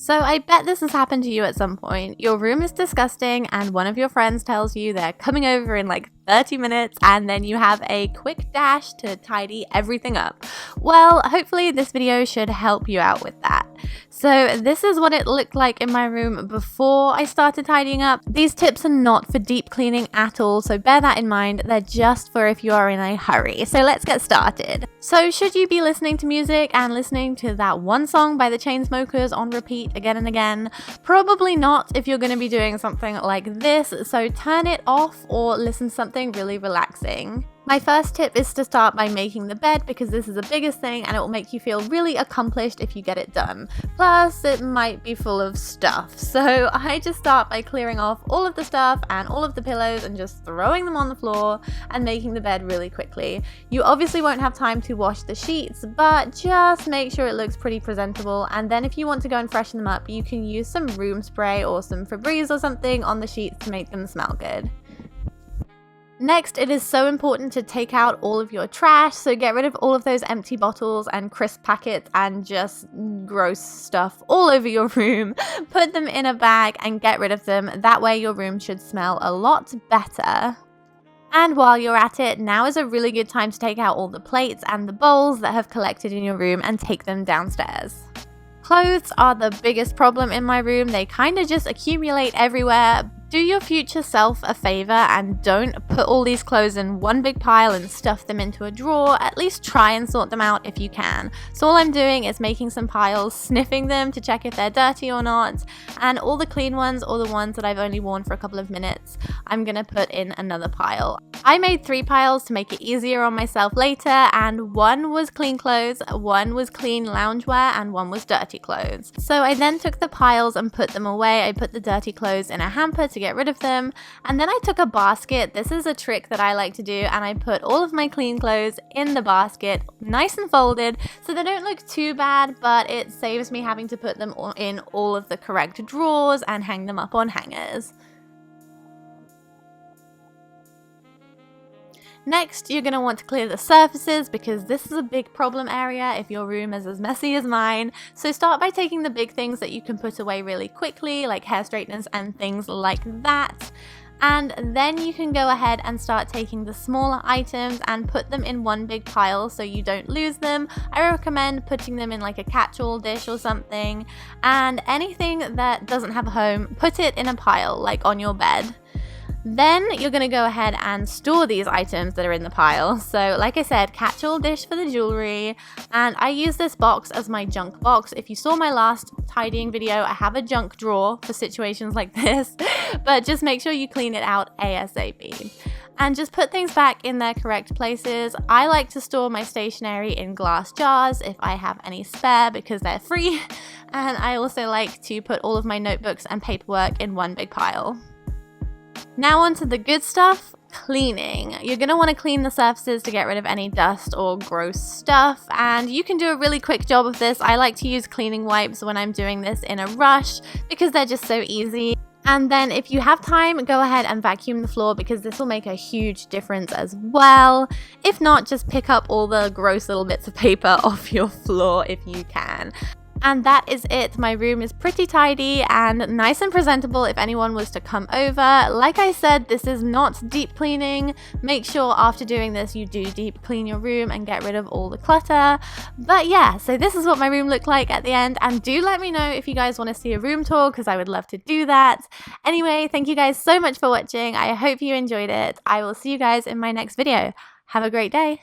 So I bet this has happened to you at some point. Your room is disgusting and one of your friends tells you they're coming over in like 30 minutes and then you have a quick dash to tidy everything up. Well, hopefully this video should help you out with that. So this is what it looked like in my room before I started tidying up. These tips are not for deep cleaning at all, so bear that in mind. They're just for if you are in a hurry. So let's get started. So should you be listening to music and listening to that one song by the Chainsmokers on repeat again and again? Probably not if you're going to be doing something like this, so turn it off or listen to something really relaxing. My first tip is to start by making the bed because this is the biggest thing and it will make you feel really accomplished if you get it done. Plus, it might be full of stuff. So I just start by clearing off all of the stuff and all of the pillows and just throwing them on the floor and making the bed really quickly. You obviously won't have time to wash the sheets, but just make sure it looks pretty presentable. And then if you want to go and freshen them up, you can use some room spray or some Febreze or something on the sheets to make them smell good. Next, it is so important to take out all of your trash, so get rid of all of those empty bottles and crisp packets and just gross stuff all over your room. Put them in a bag and get rid of them. That way your room should smell a lot better. And while you're at it, now is a really good time to take out all the plates and the bowls that have collected in your room and take them downstairs. Clothes are the biggest problem in my room. They kind of just accumulate everywhere. Do your future self a favor and don't put all these clothes in one big pile and stuff them into a drawer. At least try and sort them out if you can. So all I'm doing is making some piles, sniffing them to check if they're dirty or not, and all the clean ones or the ones that I've only worn for a couple of minutes, I'm gonna put in another pile. I made 3 piles to make it easier on myself later, and one was clean clothes, one was clean loungewear, and one was dirty clothes. So I then took the piles and put them away. I put the dirty clothes in a hamper to get rid of them, and then I took a basket. This is a trick that I like to do, and I put all of my clean clothes in the basket, nice and folded, so they don't look too bad, but it saves me having to put them in all of the correct drawers and hang them up on hangers. Next, you're going to want to clear the surfaces because this is a big problem area if your room is as messy as mine. So start by taking the big things that you can put away really quickly, like hair straighteners and things like that. And then you can go ahead and start taking the smaller items and put them in one big pile so you don't lose them. I recommend putting them in like a catch-all dish or something. And anything that doesn't have a home, put it in a pile, like on your bed. Then you're going to go ahead and store these items that are in the pile. So like I said, catch-all dish for the jewelry, and I use this box as my junk box. If you saw my last tidying video, I have a junk drawer for situations like this, but just make sure you clean it out ASAP. And just put things back in their correct places. I like to store my stationery in glass jars if I have any spare because they're free, and I also like to put all of my notebooks and paperwork in one big pile. Now on to the good stuff, cleaning. You're going to want to clean the surfaces to get rid of any dust or gross stuff, and you can do a really quick job of this. I like to use cleaning wipes when I'm doing this in a rush because they're just so easy. And then if you have time, go ahead and vacuum the floor because this will make a huge difference as well. If not, just pick up all the gross little bits of paper off your floor if you can. And that is it. My room is pretty tidy and nice and presentable if anyone was to come over. Like I said, this is not deep cleaning. Make sure after doing this you do deep clean your room and get rid of all the clutter. But yeah, so this is what my room looked like at the end, and do let me know if you guys want to see a room tour because I would love to do that. Anyway, thank you guys so much for watching. I hope you enjoyed it. I will see you guys in my next video. Have a great day.